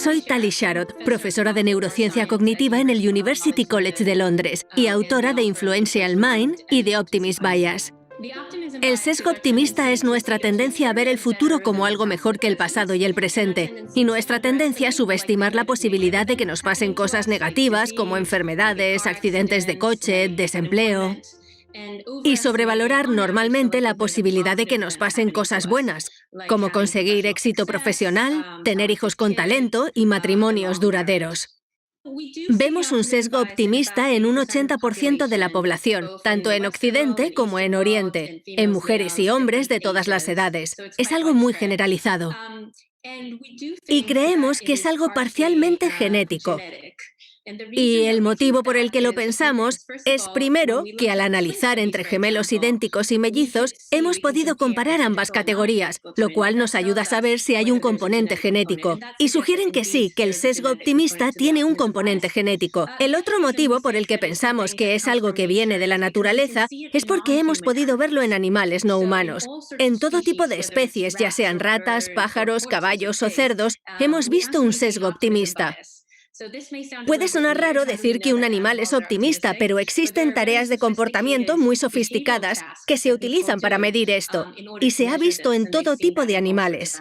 Soy Tali Sharot, profesora de neurociencia cognitiva en el University College de Londres y autora de Influential Mind y de Optimist Bias. El sesgo optimista es nuestra tendencia a ver el futuro como algo mejor que el pasado y el presente, y nuestra tendencia a subestimar la posibilidad de que nos pasen cosas negativas como enfermedades, accidentes de coche, desempleo, y sobrevalorar normalmente la posibilidad de que nos pasen cosas buenas, como conseguir éxito profesional, tener hijos con talento y matrimonios duraderos. Vemos un sesgo optimista en un 80% de la población, tanto en Occidente como en Oriente, en mujeres y hombres de todas las edades. Es algo muy generalizado. Y creemos que es algo parcialmente genético. Y el motivo por el que lo pensamos es, primero, que al analizar entre gemelos idénticos y mellizos, hemos podido comparar ambas categorías, lo cual nos ayuda a saber si hay un componente genético. Y sugieren que sí, que el sesgo optimista tiene un componente genético. El otro motivo por el que pensamos que es algo que viene de la naturaleza es porque hemos podido verlo en animales no humanos. En todo tipo de especies, ya sean ratas, pájaros, caballos o cerdos, hemos visto un sesgo optimista. Puede sonar raro decir que un animal es optimista, pero existen tareas de comportamiento muy sofisticadas que se utilizan para medir esto, y se ha visto en todo tipo de animales.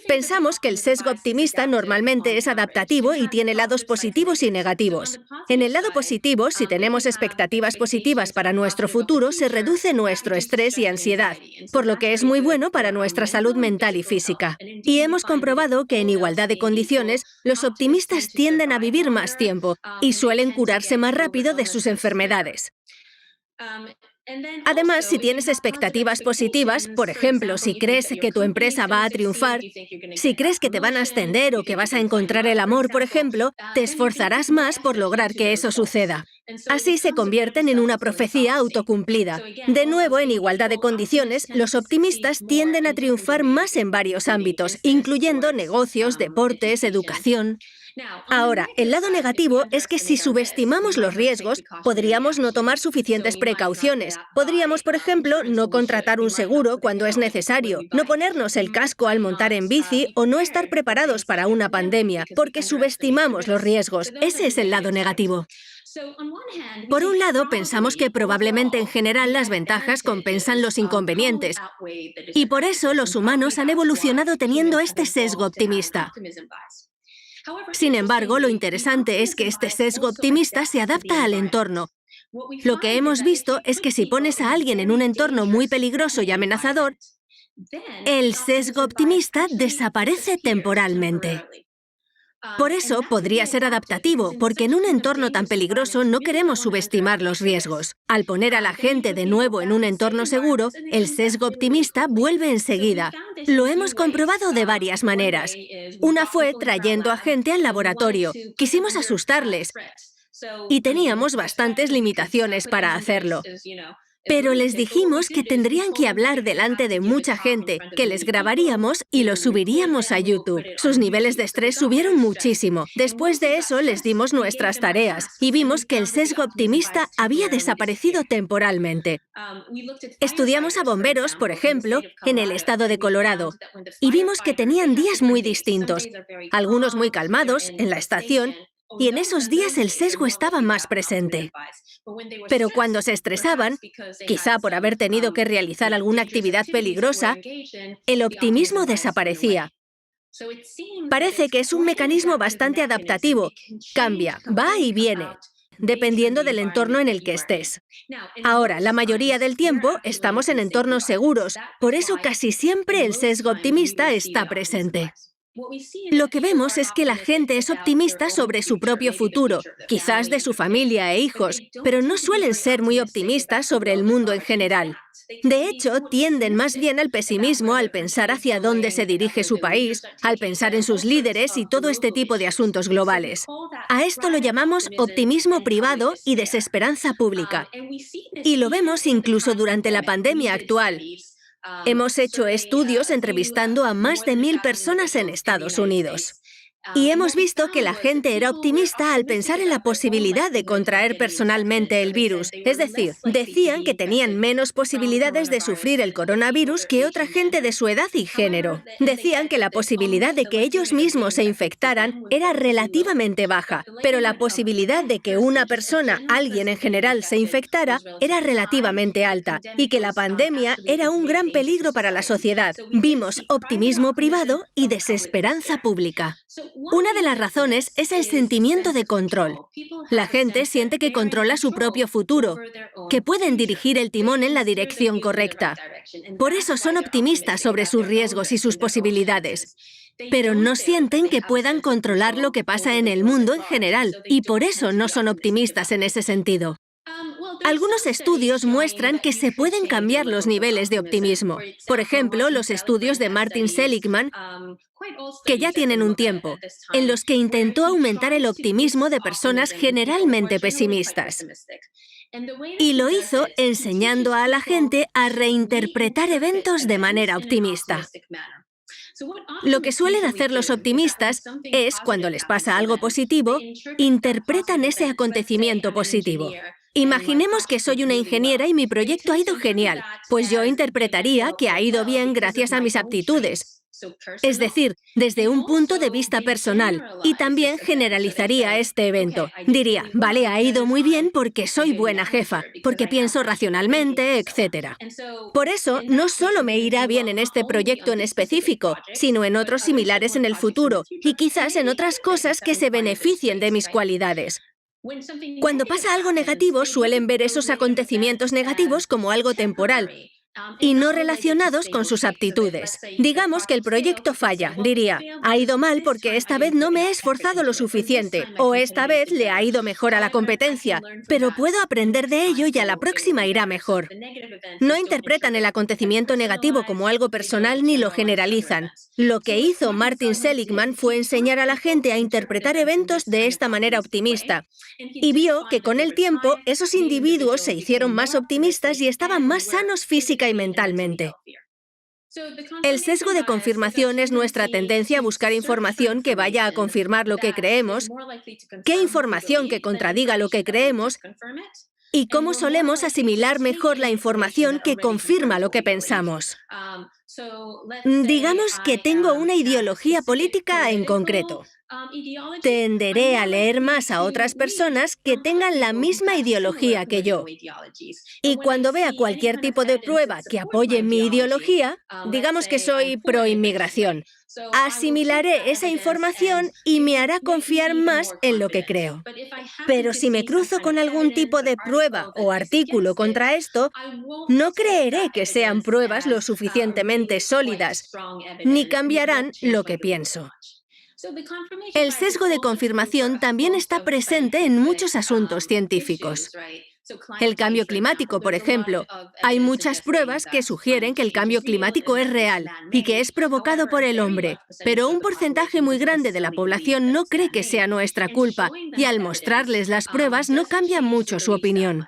Pensamos que el sesgo optimista normalmente es adaptativo y tiene lados positivos y negativos. En el lado positivo, si tenemos expectativas positivas para nuestro futuro, se reduce nuestro estrés y ansiedad, por lo que es muy bueno para nuestra salud mental y física. Y hemos comprobado que en igualdad de condiciones, los optimistas tienden a vivir más tiempo y suelen curarse más rápido de sus enfermedades. Además, si tienes expectativas positivas, por ejemplo, si crees que tu empresa va a triunfar, si crees que te van a ascender o que vas a encontrar el amor, por ejemplo, te esforzarás más por lograr que eso suceda. Así se convierten en una profecía autocumplida. De nuevo, en igualdad de condiciones, los optimistas tienden a triunfar más en varios ámbitos, incluyendo negocios, deportes, educación. Ahora, el lado negativo es que si subestimamos los riesgos, podríamos no tomar suficientes precauciones. Podríamos, por ejemplo, no contratar un seguro cuando es necesario, no ponernos el casco al montar en bici o no estar preparados para una pandemia, porque subestimamos los riesgos. Ese es el lado negativo. Por un lado, pensamos que probablemente en general las ventajas compensan los inconvenientes, y por eso los humanos han evolucionado teniendo este sesgo optimista. Sin embargo, lo interesante es que este sesgo optimista se adapta al entorno. Lo que hemos visto es que si pones a alguien en un entorno muy peligroso y amenazador, el sesgo optimista desaparece temporalmente. Por eso podría ser adaptativo, porque en un entorno tan peligroso no queremos subestimar los riesgos. Al poner a la gente de nuevo en un entorno seguro, el sesgo optimista vuelve enseguida. Lo hemos comprobado de varias maneras. Una fue trayendo a gente al laboratorio. Quisimos asustarles y teníamos bastantes limitaciones para hacerlo. Pero les dijimos que tendrían que hablar delante de mucha gente, que les grabaríamos y lo subiríamos a YouTube. Sus niveles de estrés subieron muchísimo. Después de eso, les dimos nuestras tareas y vimos que el sesgo optimista había desaparecido temporalmente. Estudiamos a bomberos, por ejemplo, en el estado de Colorado, y vimos que tenían días muy distintos, algunos muy calmados en la estación, y en esos días el sesgo estaba más presente. Pero cuando se estresaban, quizá por haber tenido que realizar alguna actividad peligrosa, el optimismo desaparecía. Parece que es un mecanismo bastante adaptativo. Cambia, va y viene, dependiendo del entorno en el que estés. Ahora, la mayoría del tiempo estamos en entornos seguros, por eso casi siempre el sesgo optimista está presente. Lo que vemos es que la gente es optimista sobre su propio futuro, quizás de su familia e hijos, pero no suelen ser muy optimistas sobre el mundo en general. De hecho, tienden más bien al pesimismo al pensar hacia dónde se dirige su país, al pensar en sus líderes y todo este tipo de asuntos globales. A esto lo llamamos optimismo privado y desesperanza pública. Y lo vemos incluso durante la pandemia actual. Hemos hecho estudios entrevistando a más de 1000 personas en Estados Unidos. Y hemos visto que la gente era optimista al pensar en la posibilidad de contraer personalmente el virus. Es decir, decían que tenían menos posibilidades de sufrir el coronavirus que otra gente de su edad y género. Decían que la posibilidad de que ellos mismos se infectaran era relativamente baja, pero la posibilidad de que una persona, alguien en general, se infectara era relativamente alta y que la pandemia era un gran peligro para la sociedad. Vimos optimismo privado y desesperanza pública. Una de las razones es el sentimiento de control. La gente siente que controla su propio futuro, que pueden dirigir el timón en la dirección correcta. Por eso son optimistas sobre sus riesgos y sus posibilidades. Pero no sienten que puedan controlar lo que pasa en el mundo en general, y por eso no son optimistas en ese sentido. Algunos estudios muestran que se pueden cambiar los niveles de optimismo. Por ejemplo, los estudios de Martin Seligman, que ya tienen un tiempo, en los que intentó aumentar el optimismo de personas generalmente pesimistas. Y lo hizo enseñando a la gente a reinterpretar eventos de manera optimista. Lo que suelen hacer los optimistas es, cuando les pasa algo positivo, interpretan ese acontecimiento positivo. Imaginemos que soy una ingeniera y mi proyecto ha ido genial, pues yo interpretaría que ha ido bien gracias a mis aptitudes. Es decir, desde un punto de vista personal, y también generalizaría este evento. Diría, vale, ha ido muy bien porque soy buena jefa, porque pienso racionalmente, etc. Por eso, no solo me irá bien en este proyecto en específico, sino en otros similares en el futuro, y quizás en otras cosas que se beneficien de mis cualidades. Cuando pasa algo negativo, suelen ver esos acontecimientos negativos como algo temporal y no relacionados con sus aptitudes. Digamos que el proyecto falla, diría, ha ido mal porque esta vez no me he esforzado lo suficiente, o esta vez le ha ido mejor a la competencia, pero puedo aprender de ello y a la próxima irá mejor. No interpretan el acontecimiento negativo como algo personal ni lo generalizan. Lo que hizo Martin Seligman fue enseñar a la gente a interpretar eventos de esta manera optimista, y vio que con el tiempo esos individuos se hicieron más optimistas y estaban más sanos física y mentalmente. El sesgo de confirmación es nuestra tendencia a buscar información que vaya a confirmar lo que creemos, qué información que contradiga lo que creemos, y cómo solemos asimilar mejor la información que confirma lo que pensamos. Digamos que tengo una ideología política en concreto. Tenderé a leer más a otras personas que tengan la misma ideología que yo. Y cuando vea cualquier tipo de prueba que apoye mi ideología, digamos que soy pro-inmigración, asimilaré esa información y me hará confiar más en lo que creo. Pero si me cruzo con algún tipo de prueba o artículo contra esto, no creeré que sean pruebas lo suficientemente sólidas, ni cambiarán lo que pienso. El sesgo de confirmación también está presente en muchos asuntos científicos. El cambio climático, por ejemplo. Hay muchas pruebas que sugieren que el cambio climático es real y que es provocado por el hombre, pero un porcentaje muy grande de la población no cree que sea nuestra culpa y al mostrarles las pruebas no cambia mucho su opinión.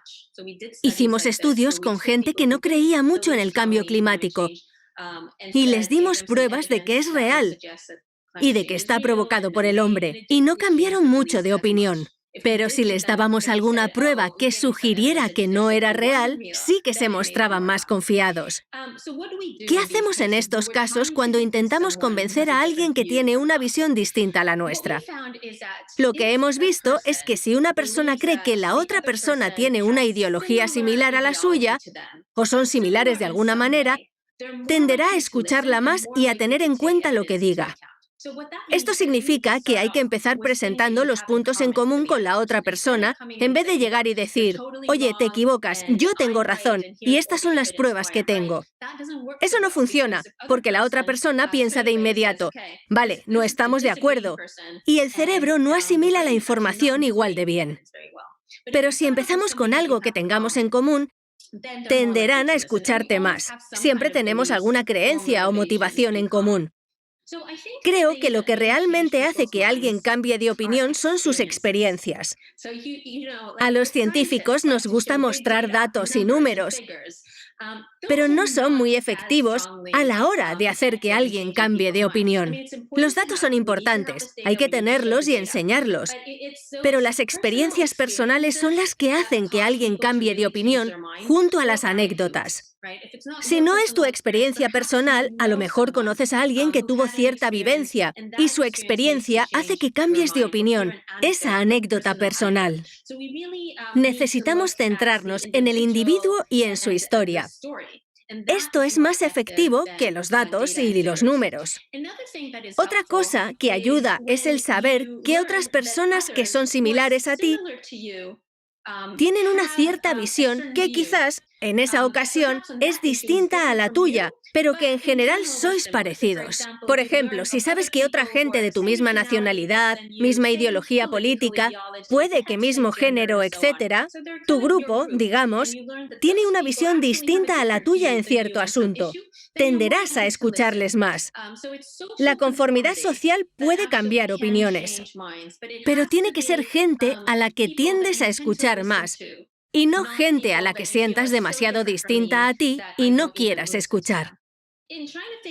Hicimos estudios con gente que no creía mucho en el cambio climático y les dimos pruebas de que es real y de que está provocado por el hombre, y no cambiaron mucho de opinión. Pero si les dábamos alguna prueba que sugiriera que no era real, sí que se mostraban más confiados. ¿Qué hacemos en estos casos cuando intentamos convencer a alguien que tiene una visión distinta a la nuestra? Lo que hemos visto es que si una persona cree que la otra persona tiene una ideología similar a la suya, o son similares de alguna manera, tenderá a escucharla más y a tener en cuenta lo que diga. Esto significa que hay que empezar presentando los puntos en común con la otra persona, en vez de llegar y decir, oye, te equivocas, yo tengo razón, y estas son las pruebas que tengo. Eso no funciona, porque la otra persona piensa de inmediato, vale, no estamos de acuerdo, y el cerebro no asimila la información igual de bien. Pero si empezamos con algo que tengamos en común, tenderán a escucharte más. Siempre tenemos alguna creencia o motivación en común. Creo que lo que realmente hace que alguien cambie de opinión son sus experiencias. A los científicos nos gusta mostrar datos y números. pero no son muy efectivos a la hora de hacer que alguien cambie de opinión. Los datos son importantes, hay que tenerlos y enseñarlos, pero las experiencias personales son las que hacen que alguien cambie de opinión junto a las anécdotas. Si no es tu experiencia personal, a lo mejor conoces a alguien que tuvo cierta vivencia y su experiencia hace que cambies de opinión, esa anécdota personal. Necesitamos centrarnos en el individuo y en su historia. Esto es más efectivo que los datos y los números. Otra cosa que ayuda es el saber que otras personas que son similares a ti tienen una cierta visión que quizás, en esa ocasión, es distinta a la tuya, pero que en general sois parecidos. Por ejemplo, si sabes que otra gente de tu misma nacionalidad, misma ideología política, puede que mismo género, etc., tu grupo, digamos, tiene una visión distinta a la tuya en cierto asunto. Tenderás a escucharles más. La conformidad social puede cambiar opiniones, pero tiene que ser gente a la que tiendes a escuchar más, y no gente a la que sientas demasiado distinta a ti y no quieras escuchar.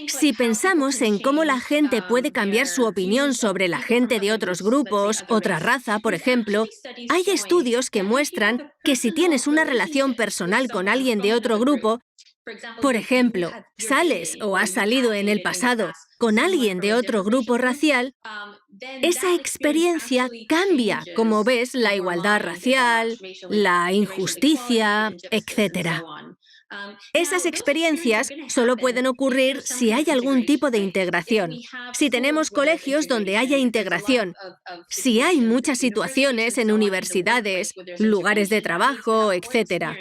Si pensamos en cómo la gente puede cambiar su opinión sobre la gente de otros grupos, otra raza, por ejemplo, hay estudios que muestran que si tienes una relación personal con alguien de otro grupo, por ejemplo, sales o has salido en el pasado con alguien de otro grupo racial, esa experiencia cambia cómo ves la igualdad racial, la injusticia, etc. Esas experiencias solo pueden ocurrir si hay algún tipo de integración. Si tenemos colegios donde haya integración, si hay muchas situaciones en universidades, lugares de trabajo, etc.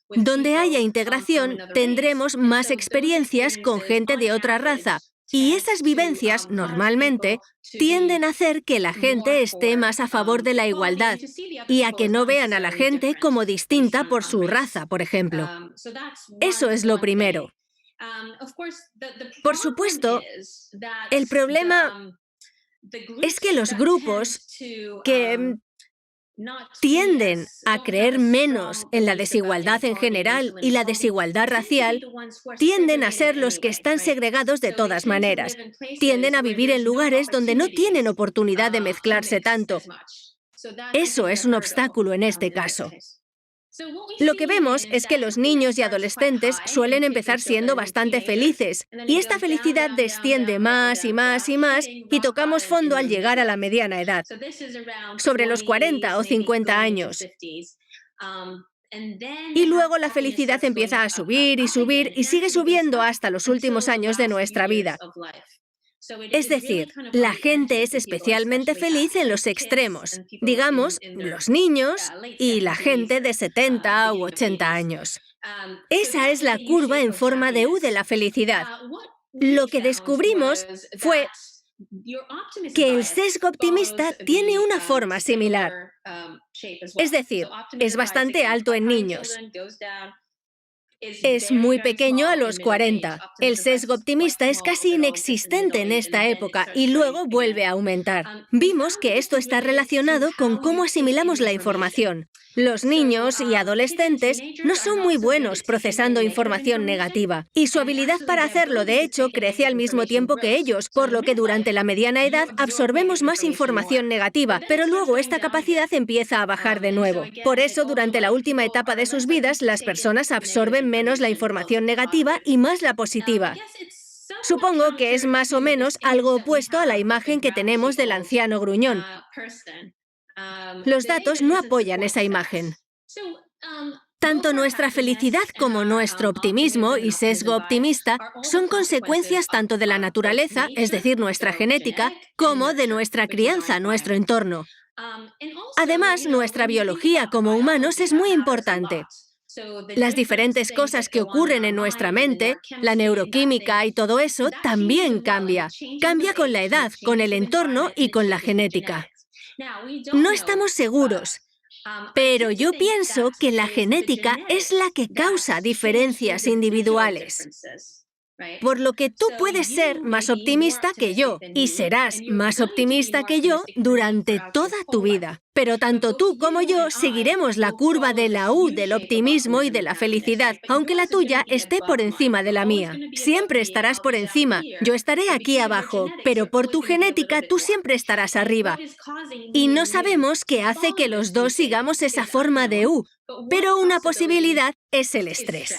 Donde haya integración, tendremos más experiencias con gente de otra raza, y esas vivencias, normalmente, tienden a hacer que la gente esté más a favor de la igualdad y a que no vean a la gente como distinta por su raza, por ejemplo. Eso es lo primero. Por supuesto, el problema es que los grupos que tienden a creer menos en la desigualdad en general y la desigualdad racial, tienden a ser los que están segregados de todas maneras. Tienden a vivir en lugares donde no tienen oportunidad de mezclarse tanto. Eso es un obstáculo en este caso. Lo que vemos es que los niños y adolescentes suelen empezar siendo bastante felices, y esta felicidad desciende más y más y más, y tocamos fondo al llegar a la mediana edad, sobre los 40 o 50 años. Y luego la felicidad empieza a subir y sigue subiendo hasta los últimos años de nuestra vida. Es decir, la gente es especialmente feliz en los extremos, digamos, los niños y la gente de 70 u 80 años. Esa es la curva en forma de U de la felicidad. Lo que descubrimos fue que el sesgo optimista tiene una forma similar. Es decir, es bastante alto en niños. Es muy pequeño a los 40. El sesgo optimista es casi inexistente en esta época y luego vuelve a aumentar. Vimos que esto está relacionado con cómo asimilamos la información. Los niños y adolescentes no son muy buenos procesando información negativa, y su habilidad para hacerlo, de hecho, crece al mismo tiempo que ellos, por lo que durante la mediana edad absorbemos más información negativa, pero luego esta capacidad empieza a bajar de nuevo. Por eso, durante la última etapa de sus vidas, las personas absorben menos la información negativa y más la positiva. Supongo que es más o menos algo opuesto a la imagen que tenemos del anciano gruñón. Los datos no apoyan esa imagen. Tanto nuestra felicidad como nuestro optimismo y sesgo optimista son consecuencias tanto de la naturaleza, es decir, nuestra genética, como de nuestra crianza, nuestro entorno. Además, nuestra biología como humanos es muy importante. Las diferentes cosas que ocurren en nuestra mente, la neuroquímica y todo eso, también cambia. Cambia con la edad, con el entorno y con la genética. No estamos seguros, pero yo pienso que la genética es la que causa diferencias individuales. Por lo que tú puedes ser más optimista que yo y serás más optimista que yo durante toda tu vida. Pero tanto tú como yo seguiremos la curva de la U del optimismo y de la felicidad, aunque la tuya esté por encima de la mía. Siempre estarás por encima, yo estaré aquí abajo, pero por tu genética tú siempre estarás arriba. Y no sabemos qué hace que los dos sigamos esa forma de U, pero una posibilidad es el estrés.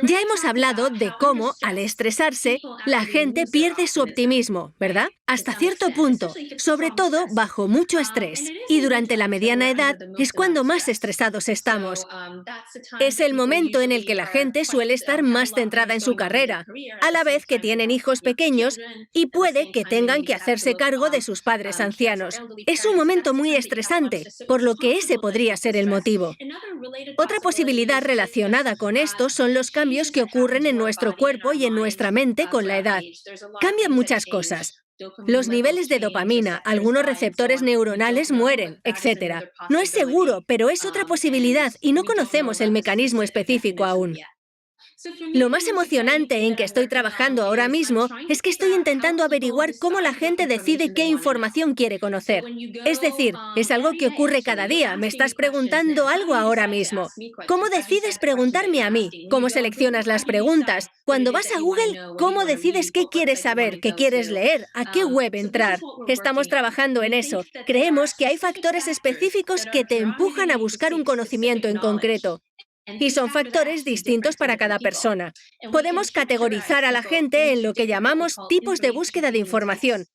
Ya hemos hablado de cómo, al estresarse, la gente pierde su optimismo, ¿verdad? Hasta cierto punto, sobre todo bajo mucho estrés. Y durante la mediana edad es cuando más estresados estamos. Es el momento en el que la gente suele estar más centrada en su carrera, a la vez que tienen hijos pequeños y puede que tengan que hacerse cargo de sus padres ancianos. Es un momento muy estresante, por lo que ese podría ser el motivo. Otra posibilidad relacionada con esto son los cambios que ocurren en nuestro cuerpo y en nuestra mente con la edad. Cambian muchas cosas. Los niveles de dopamina, algunos receptores neuronales mueren, etc. No es seguro, pero es otra posibilidad y no conocemos el mecanismo específico aún. Lo más emocionante en que estoy trabajando ahora mismo es que estoy intentando averiguar cómo la gente decide qué información quiere conocer. Es decir, es algo que ocurre cada día. Me estás preguntando algo ahora mismo. ¿Cómo decides preguntarme a mí? ¿Cómo seleccionas las preguntas? Cuando vas a Google, ¿cómo decides qué quieres saber, qué quieres leer, a qué web entrar? Estamos trabajando en eso. Creemos que hay factores específicos que te empujan a buscar un conocimiento en concreto. Y son factores distintos para cada persona. Podemos categorizar a la gente en lo que llamamos tipos de búsqueda de información,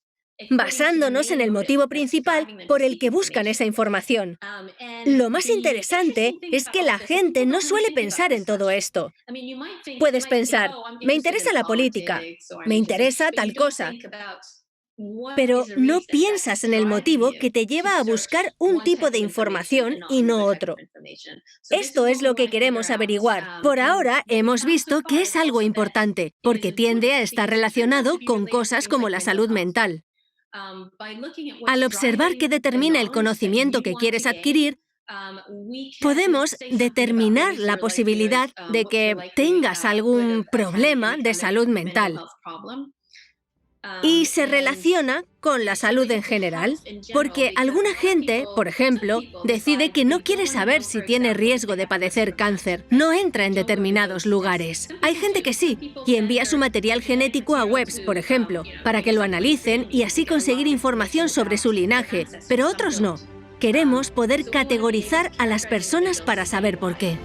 basándonos en el motivo principal por el que buscan esa información. Lo más interesante es que la gente no suele pensar en todo esto. Puedes pensar, me interesa la política, me interesa tal cosa. Pero no piensas en el motivo que te lleva a buscar un tipo de información y no otro. Esto es lo que queremos averiguar. Por ahora hemos visto que es algo importante, porque tiende a estar relacionado con cosas como la salud mental. Al observar qué determina el conocimiento que quieres adquirir, podemos determinar la posibilidad de que tengas algún problema de salud mental. Y se relaciona con la salud en general, porque alguna gente, por ejemplo, decide que no quiere saber si tiene riesgo de padecer cáncer. No entra en determinados lugares. Hay gente que sí, y envía su material genético a webs, por ejemplo, para que lo analicen y así conseguir información sobre su linaje, pero otros no. Queremos poder categorizar a las personas para saber por qué.